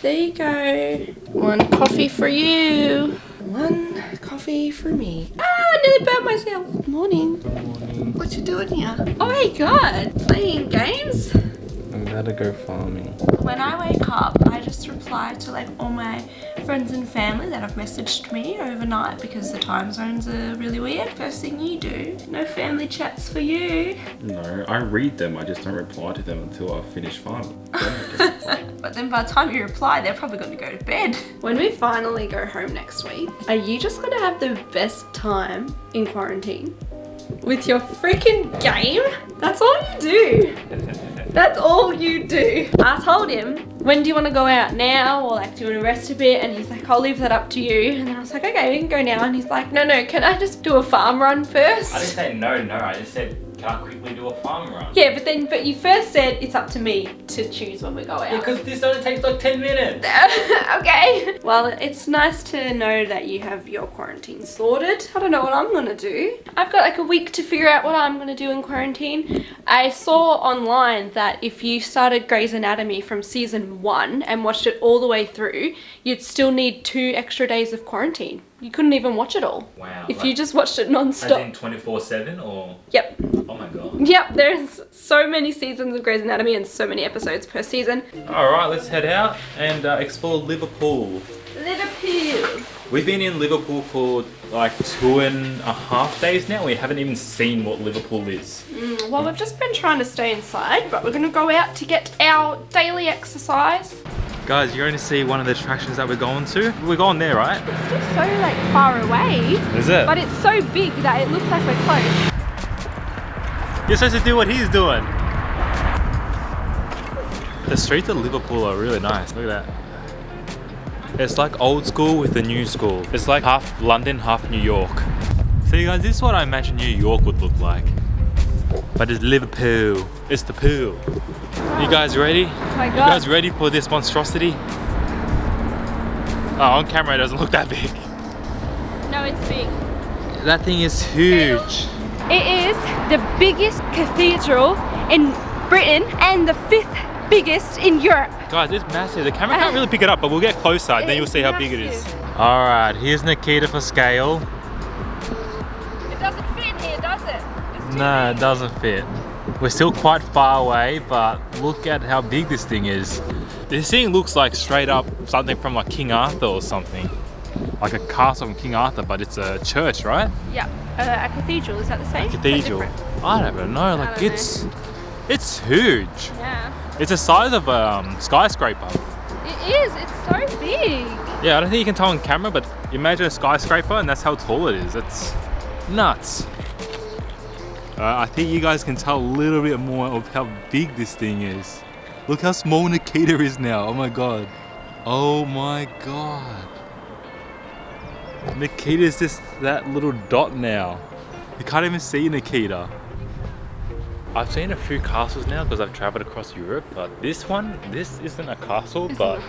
There you go. 1 coffee for you. 1 coffee for me. Ah, I nearly burnt myself. Morning. Good morning. What you doing here? Oh my god, playing games? I'm about to go farming. When I wake up, I just reply to like all my friends and family that have messaged me overnight because the time zones are really weird. First thing you do, no family chats for you. No, I read them, I just don't reply to them until I finish farming. But then by the time you reply, they're probably going to go to bed. When we finally go home next week, are you just going to have the best time in quarantine? With your freaking game? That's all you do. That's all you do. I told him, when do you want to go out now? Or like, do you want to rest a bit? And he's like, I'll leave that up to you. And then I was like, okay, we can go now. And he's like, no, can I just do a farm run first? I didn't say no, I just said, can I quickly do a farm run? Yeah, but you first said it's up to me to choose when we go out. Because this only takes like 10 minutes. Okay. Well, it's nice to know that you have your quarantine sorted. I don't know what I'm gonna do. I've got like a week to figure out what I'm gonna do in quarantine. I saw online that if you started Grey's Anatomy from season 1 and watched it all the way through, you'd still need 2 extra days of quarantine. You couldn't even watch it all. Wow. If you just watched it non-stop. As in 24/7 or? Yep. Oh my god. Yep, there's so many seasons of Grey's Anatomy and so many episodes per season. Alright, let's head out and explore Liverpool. Liverpool. We've been in Liverpool for like 2.5 days now. We haven't even seen what Liverpool is. Well, we've just been trying to stay inside, but we're going to go out to get our daily exercise. Guys, you're going to see one of the attractions that we're going to. We're going there, right? It's just so like far away. Is it? But it's so big that it looks like we're close. You're supposed to do what he's doing. The streets of Liverpool are really nice. Look at that. It's like old school with the new school. It's like half London, half New York. So you guys, this is what I imagine New York would look like. But it's Liverpool. It's the pool. You guys ready? Oh my god. You guys ready for this monstrosity? Oh, on camera it doesn't look that big. No, it's big. That thing is huge. It is the biggest cathedral in Britain and the 5th biggest in Europe. Guys, it's massive. The camera can't really pick it up, but we'll get closer and then you'll see how big it is. Alright, here's Nikita for scale. It doesn't fit here, does it? No, it doesn't fit. We're still quite far away, but look at how big this thing is. This thing looks like straight up something from like King Arthur or something. Like a castle from King Arthur, but it's a church, right? Yeah, a cathedral, is that the same? A cathedral. I don't even know, like it's huge. Yeah. It's the size of a skyscraper. It is, it's so big. Yeah, I don't think you can tell on camera, but imagine a skyscraper and that's how tall it is. It's nuts. I think you guys can tell a little bit more of how big this thing is. Look how small Nikita is now. Oh my god. Oh my god. Nikita's just that little dot now. You can't even see Nikita. I've seen a few castles now because I've traveled across Europe, but this isn't a castle, but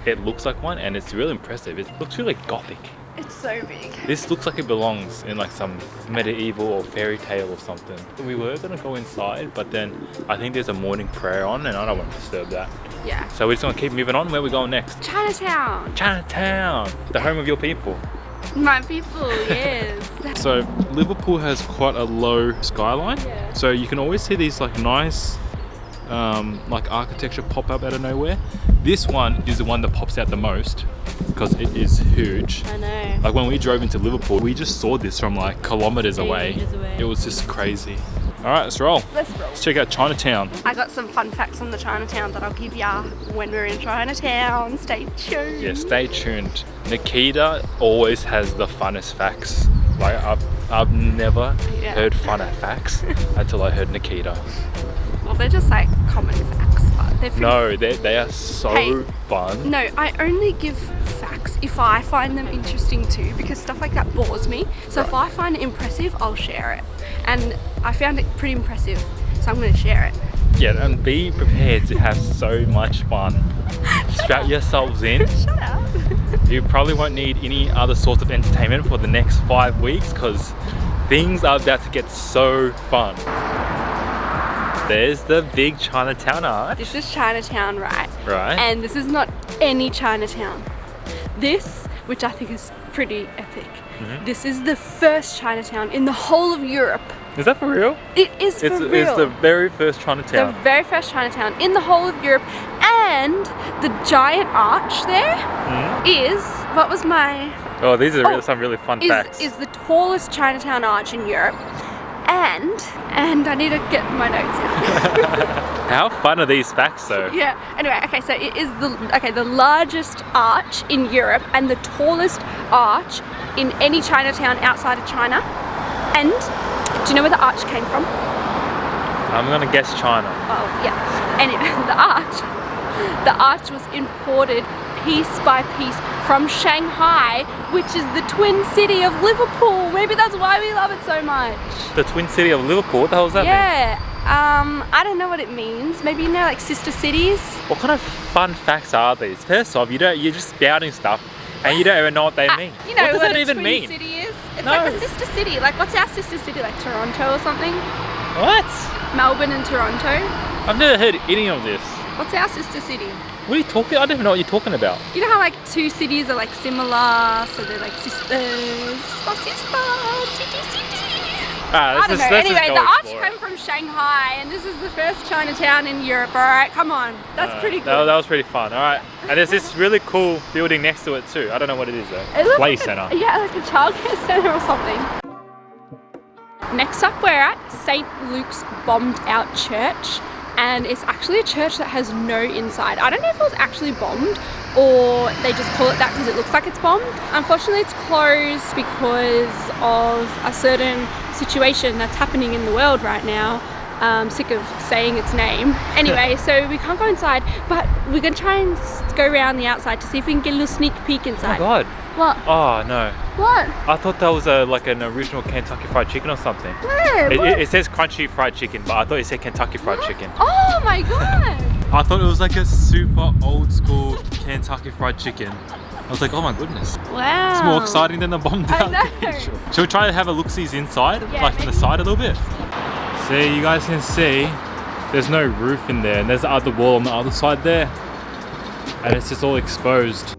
it looks like one and it's really impressive. It looks really gothic. It's so big. This looks like it belongs in like some medieval or fairy tale or something. We were gonna go inside, but then I think there's a morning prayer on and I don't want to disturb that. Yeah. So we're just gonna keep moving on. Where are we going next? Chinatown. Chinatown, the home of your people. My people, yes. So Liverpool has quite a low skyline. Yeah. So you can always see these like nice like architecture pop up out of nowhere. This one is the one that pops out the most because it is huge. I know. Like when we drove into Liverpool, we just saw this from like kilometers away. Ages away. It was just crazy. All right, let's roll. Let's roll. Let's check out Chinatown. I got some fun facts on the Chinatown that I'll give ya when we're in Chinatown. Stay tuned. Yeah, stay tuned. Nikita always has the funnest facts. Like I've never heard funner facts until I heard Nikita. Well, they're just like common facts, but they're pretty... No, they are so fun. No, I only give facts if I find them interesting too, because stuff like that bores me. So if I find it impressive, I'll share it. And I found it pretty impressive, so I'm going to share it. Yeah, and be prepared to have so much fun. Strap yourselves in. Shut up. You probably won't need any other sorts of entertainment for the next 5 weeks because things are about to get so fun. There's the big Chinatown arch. This is Chinatown, right? Right. And this is not any Chinatown. This, which I think is pretty epic, this is the first Chinatown in the whole of Europe. Is that for real? It is for real. It's the very first Chinatown. The very first Chinatown in the whole of Europe. And the giant arch there is, what was my... Oh, these are some really fun facts. Is the tallest Chinatown arch in Europe. And I need to get my notes out. How fun are these facts though? Yeah, anyway, okay, so it is the largest arch in Europe and the tallest arch in any Chinatown outside of China. And do you know where the arch came from? I'm gonna guess China. Oh, yeah. Anyway, the arch was imported piece by piece from Shanghai, which is the twin city of Liverpool. Maybe that's why we love it so much. The twin city of Liverpool? What the hell does that mean? Yeah, I don't know what it means. Maybe, you know, like sister cities. What kind of fun facts are these? First off, you're just spouting stuff and you don't even know what they mean. You know what does what that a even twin mean? city is? It's like a sister city. Like, what's our sister city? Like Toronto or something? What? Melbourne and Toronto. I've never heard any of this. What's our sister city? What are you talking? I don't even know what you're talking about. You know how like two cities are like similar, so they're like sisters. City. I don't know. Anyway, the arch came from Shanghai, and this is the first Chinatown in Europe. All right, come on, that's pretty cool. That was pretty fun. All right, and there's this really cool building next to it too. I don't know what it is though. It looks Play like center. Yeah, like a childcare center or something. Next up, we're at St. Luke's bombed out church. And it's actually a church that has no inside. I don't know if it was actually bombed or they just call it that because it looks like it's bombed. Unfortunately, it's closed because of a certain situation that's happening in the world right now. I'm sick of saying its name. Anyway, so we can't go inside, but we're gonna try and go around the outside to see if we can get a little sneak peek inside. Oh my god. What? Oh no. What? I thought that was like an original Kentucky Fried Chicken or something. Where? It says Crunchy Fried Chicken, but I thought it said Kentucky Fried Chicken. Oh my god! I thought it was like a super old school Kentucky Fried Chicken. I was like, oh my goodness. Wow. It's more exciting than the bombed out. know. Shall we try to have a look-sees inside? Yeah, like from the side a little bit? See, you guys can see there's no roof in there and there's the other wall on the other side there. And it's just all exposed.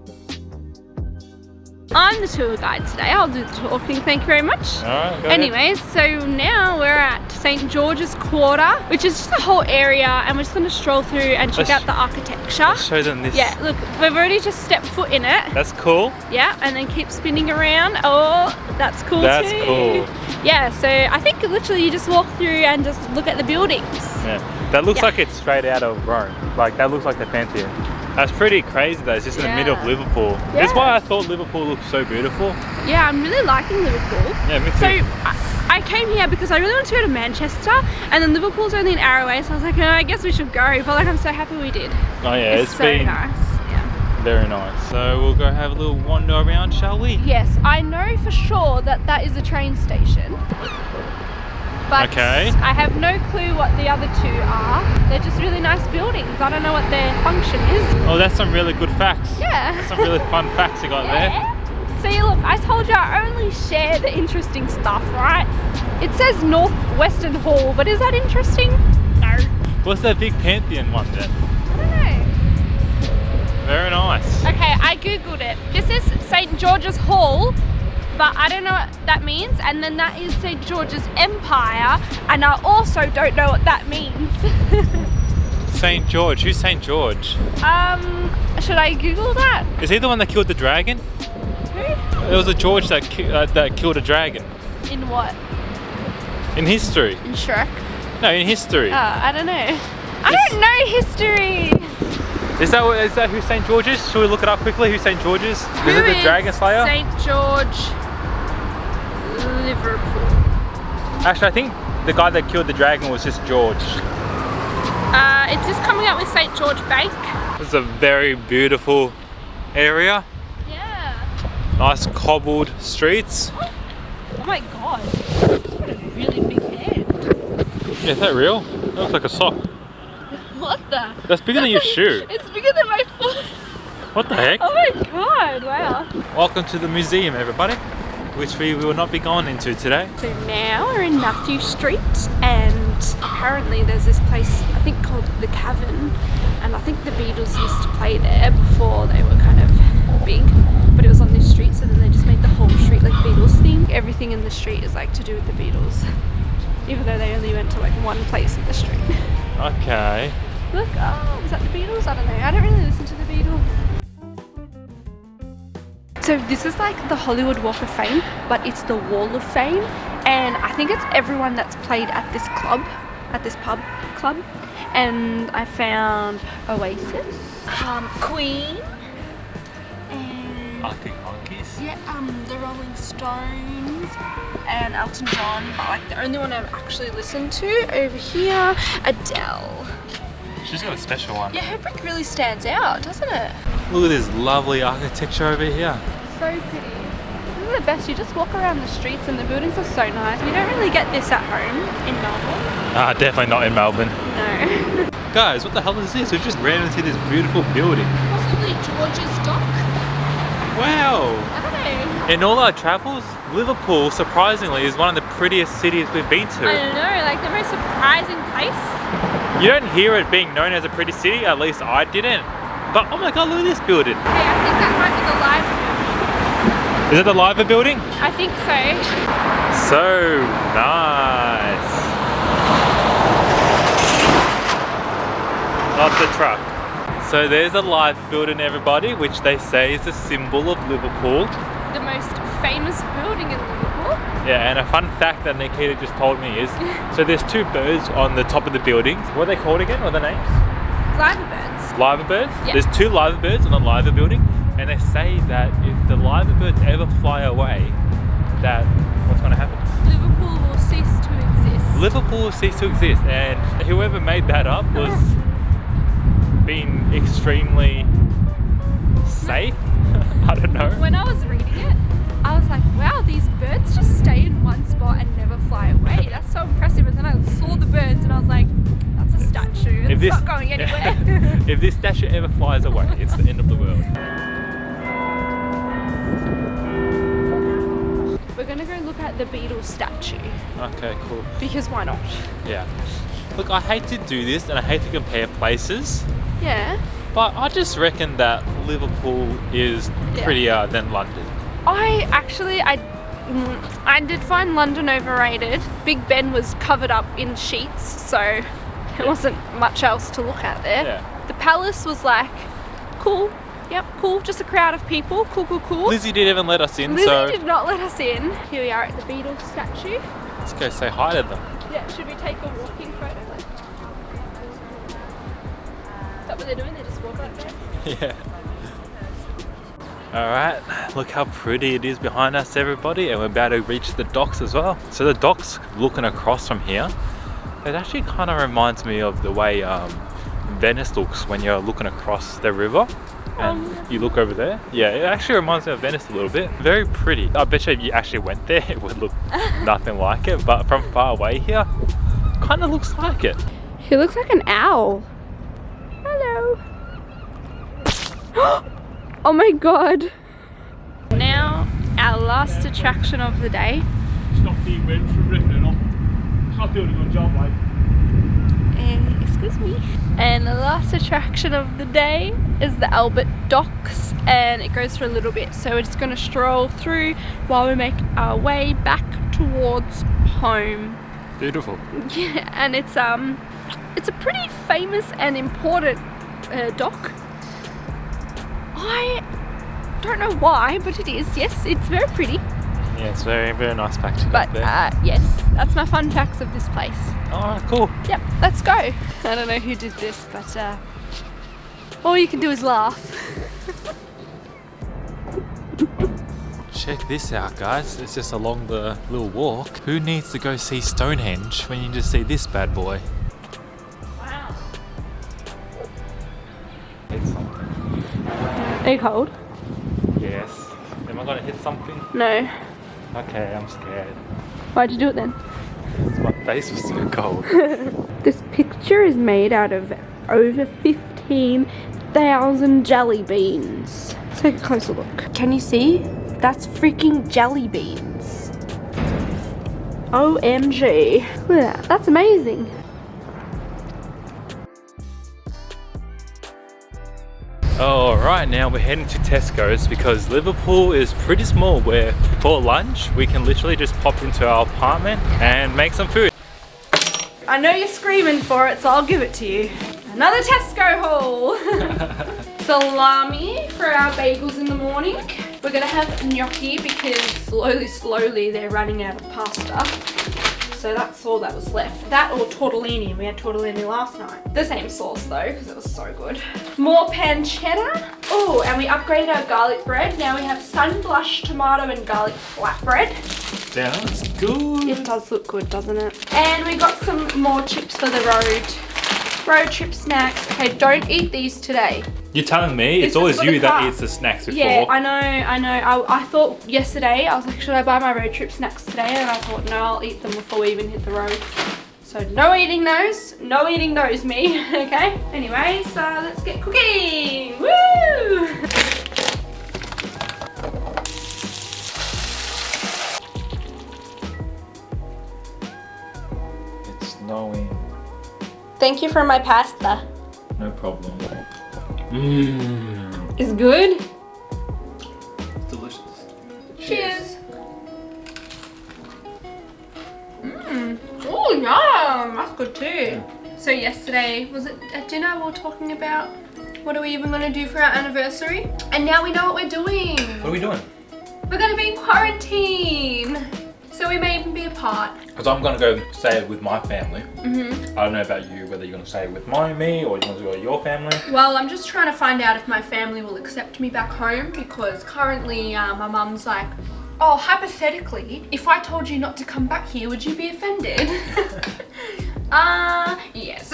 I'm the tour guide today. I'll do the talking, thank you very much. Alright, go Anyways, so now we're at St. George's Quarter, which is just a whole area, and we're just going to stroll through and check out the architecture. Let's show them this. Yeah, look, we've already just stepped foot in it. That's cool. Yeah, and then keep spinning around. Oh, that's cool too. That's cool. Yeah, so I think literally you just walk through and just look at the buildings. Yeah, that looks like it's straight out of Rome. Like, that looks like the Pantheon. That's pretty crazy though, it's just in the middle of Liverpool. Yeah. That's why I thought Liverpool looked so beautiful. Yeah, I'm really liking Liverpool. Yeah, me too. So I came here because I really wanted to go to Manchester, and then Liverpool's only an hour away, so I was like, oh, I guess we should go. But like, I'm so happy we did. Oh yeah, it's so been nice. Yeah. very nice. So we'll go have a little wander around, shall we? Yes, I know for sure that that is a train station. But okay. I have no clue what the other two are. They're just really nice buildings. I don't know what their function is. Oh, that's some really good facts. Yeah. That's some really fun facts you got there. See, look, I told you I only share the interesting stuff, right? It says Northwestern Hall, but is that interesting? No. What's that big Pantheon one then? I don't know. Very nice. Okay, I googled it. This is St. George's Hall, but I don't know what that means. And then that is St. George's Empire, and I also don't know what that means. St. George, who's St. George? Should I Google that? Is he the one that killed the dragon? Who? It was a George that killed a dragon. In what? In history. In Shrek? No, in history. I don't know. I don't know history. Is that who St. George is? Should we look it up quickly? Who St. George is? Is it the Dragon Slayer? St. George, Liverpool. Actually, I think the guy that killed the dragon was just George. It's just coming up with St. George Bank. It's a very beautiful area. Yeah. Nice cobbled streets. Oh my god. That's got a really big hand. Yeah, is that real? That looks like a sock. What the? That's bigger than your shoe. It's bigger than my foot. What the heck? Oh my god, wow. Welcome to the museum, everybody, which we will not be going into today. So now we're in Matthew Street, and apparently there's this place, I think called The Cavern, and I think the Beatles used to play there before they were kind of big, but it was on this street, so then they just made the whole street like Beatles thing. Everything in the street is like to do with the Beatles, even though they only went to like one place in the street. Okay. Look, oh, is that the Beatles? I don't know, I don't really listen to the Beatles. So this is like the Hollywood Walk of Fame, but it's the Wall of Fame, and I think it's everyone that's played at this club, at this pub club. And I found Oasis, Queen, and Arctic Monkeys. yeah, the Rolling Stones, and Elton John. But like the only one I've actually listened to over here, Adele. She's got a special one. Yeah, her brick really stands out, doesn't it? Look at this lovely architecture over here. So pretty. This is the best. You just walk around the streets and the buildings are so nice. You don't really get this at home in Melbourne. Definitely not in Melbourne. No. Guys, what the hell is this? We've just ran into this beautiful building. Possibly George's Dock? Wow. I don't know. In all our travels, Liverpool, surprisingly, is one of the prettiest cities we've been to. I don't know, like the most surprising place. You don't hear it being known as a pretty city, at least I didn't. But oh my god, look at this building. Hey, I think that might be the Live building. Is it the Liver building? I think so. So nice. Not the truck. So there's the Live building, everybody, which they say is a symbol of Liverpool. The most famous building in Liverpool. Yeah, and a fun fact that Nikita just told me is, so there's two birds on the top of the buildings. What are they called again? What are the names? Liver birds. Liver birds? Yeah. There's two liver birds on the Liver building, and they say that if the liver birds ever fly away, that what's going to happen? Liverpool will cease to exist. Liverpool will cease to exist, and whoever made that up was being extremely safe. I don't know. When I was reading it, I was like, wow, these birds just stay in one spot and never fly away. That's so impressive. And then I saw the birds and I was like, that's a statue. It's not going anywhere. If this statue ever flies away, it's the end of the world. We're gonna go look at the Beatles statue. Okay, cool. Because why not? Yeah. Look, I hate to do this and I hate to compare places, Yeah. but I just reckon that Liverpool is prettier than London. I did find London overrated. Big Ben was covered up in sheets, so there wasn't much else to look at there. Yeah. The palace was like, cool. Yep, cool. Just a crowd of people. Cool, cool, cool. Lizzie didn't even let us in, Lizzie so did not let us in. Here we are at the Beatles statue. let's go say hi to them. Yeah, should we take a walking photo? Is that what they're doing? They just walk up there? Yeah. Alright, look how pretty it is behind us, everybody, and we're about to reach the docks as well. So the docks, looking across from here, it actually kind of reminds me of the way Venice looks when you're looking across the river. And you look over there. Yeah, it actually reminds me of Venice a little bit. Very pretty. I bet you if you actually went there, it would look nothing like it. But from far away here, kind of looks like it. He looks like an owl. Hello. Oh my god. Now, our last attraction of the day. Stop the wind from ripping off. It's not doing a good job, like. Excuse me. And the last attraction of the day is the Albert Docks, and it goes for a little bit, so we're just going to stroll through while we make our way back towards home. Beautiful. Yeah, and it's a pretty famous and important dock. I don't know why, but it is. Yes, it's very pretty. Yeah, it's very, very nice back to But there. yes, that's my fun facts of this place. Oh, cool. Yep, let's go. I don't know who did this, but all you can do is laugh. Check this out, guys. It's just along the little walk. Who needs to go see Stonehenge when you just see this bad boy? Wow. Hit something. Are you cold? Yes. Am I gonna hit something? No. Okay, I'm scared. Why'd you do it then? My face was too cold. This picture is made out of over 15,000 jelly beans. Let's take a closer look. Can you see? That's freaking jelly beans. OMG. Look at that. That's amazing. Alright, now we're heading to Tesco's because Liverpool is pretty small where for lunch we can literally just pop into our apartment and make some food. I know you're screaming for it, so I'll give it to you. Another Tesco haul. Salami for our bagels in the morning. We're gonna have gnocchi because slowly they're running out of pasta. So that's all that was left. That or tortellini. We had tortellini last night. The same sauce though, because it was so good. More pancetta. Oh, and we upgraded our garlic bread. Now we have sun-blush tomato and garlic flatbread. Sounds good. It does look good, doesn't it? And we got some more chips for the road trip snacks. Okay, don't eat these today. You're telling me it's always you that eats the snacks before. Yeah, I know. I thought yesterday, I was like, should I buy my road trip snacks today? And I thought, no, I'll eat them before we even hit the road. So no eating those. No eating those, me. Okay? Anyways, let's get cooking. Woo! It's snowing. Thank you for my pasta. No problem. Mmm. It's good? It's delicious. Cheers. Oh, yum. That's good too. So yesterday, was it at dinner we were talking about what are we even going to do for our anniversary? And now we know what we're doing. What are we doing? We're going to be in quarantine. So we may even be apart. Because I'm going to go stay with my family. I don't know about you, whether you're going to stay with me or you want to go with your family. Well, I'm just trying to find out if my family will accept me back home because currently my mum's like, oh, hypothetically, if I told you not to come back here, would you be offended? Yes.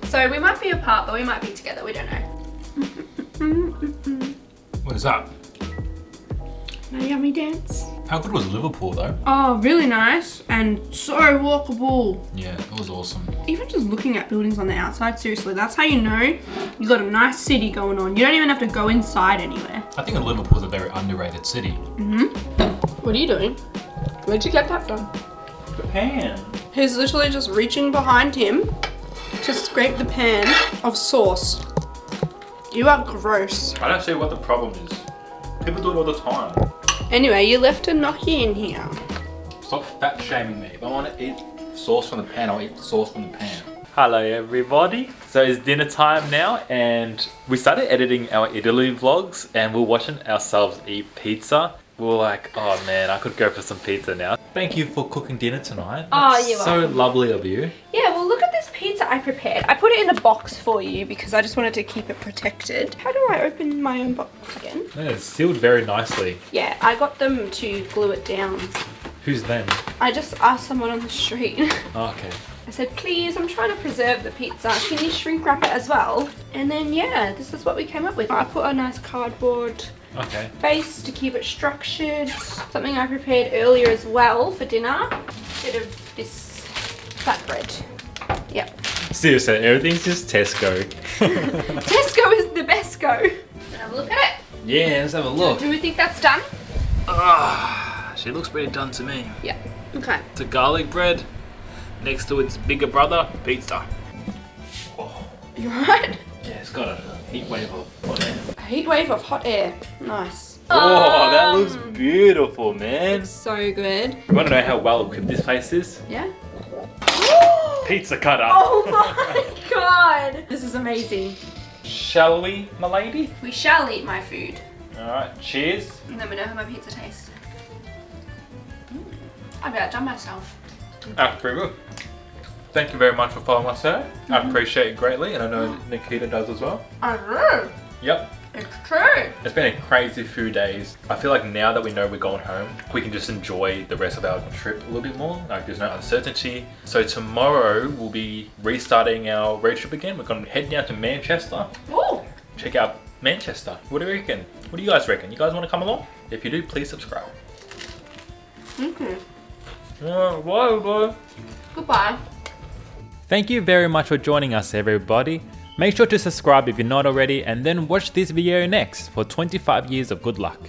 So we might be apart, but we might be together, we don't know. What is that? My yummy dance. How good was Liverpool though? Oh, really nice and so walkable. Yeah, it was awesome. Even just looking at buildings on the outside, seriously, that's how you know you got a nice city going on. You don't even have to go inside anywhere. I think Liverpool is a very underrated city. What are you doing? Where'd you get that from? The pan. He's literally just reaching behind him to scrape the pan of sauce. You are gross. I don't see what the problem is. People do it all the time. Anyway, you left a gnocchi in here. Stop fat shaming me. If I want to eat sauce from the pan, I'll eat sauce from the pan. Hello everybody. So it's dinner time now and we started editing our Italy vlogs and we're watching ourselves eat pizza. We were like, oh man, I could go for some pizza now. Thank you for cooking dinner tonight. Oh, you're so welcome. Lovely of you. Yeah, well look at this pizza I prepared. I put it in a box for you because I just wanted to keep it protected. How do I open my own box again? Yeah, it's sealed very nicely. Yeah, I got them to glue it down. Who's them? I just asked someone on the street. Oh, okay. I said, please, I'm trying to preserve the pizza. Can you shrink wrap it as well? And then, yeah, this is what we came up with. I put a nice cardboard base to keep it structured. Something I prepared earlier as well for dinner. A bit of this flatbread. Yep. Seriously, everything's just Tesco. Tesco is the best go. Have a look at it. Yeah, let's have a look. Do we think that's done? She looks pretty done to me. Yeah. Okay. It's a garlic bread. Next to its bigger brother, pizza. Oh. You alright? Yeah, it's got a heat wave of hot air. A heat wave of hot air. Nice. Oh, that looks beautiful, man. So good. You want to know how well equipped this place is? Yeah. Pizza cutter. Oh my god. This is amazing. Shall we, my lady? We shall eat my food. Alright, cheers. And let me know how my pizza tastes. I've outdone myself. That's pretty good. Thank you very much for following us there. I appreciate it greatly and I know Nikita does as well. I do. Yep. It's true. It's been a crazy few days. I feel like now that we know we're going home, we can just enjoy the rest of our trip a little bit more. Like there's no uncertainty. So tomorrow we'll be restarting our road trip again. We're going to head down to Manchester. Ooh. Check out Manchester. What do you reckon? What do you guys reckon? You guys want to come along? If you do, please subscribe. Okay. Bye. Goodbye. Thank you very much for joining us, everybody. Make sure to subscribe if you're not already and then watch this video next for 25 years of good luck.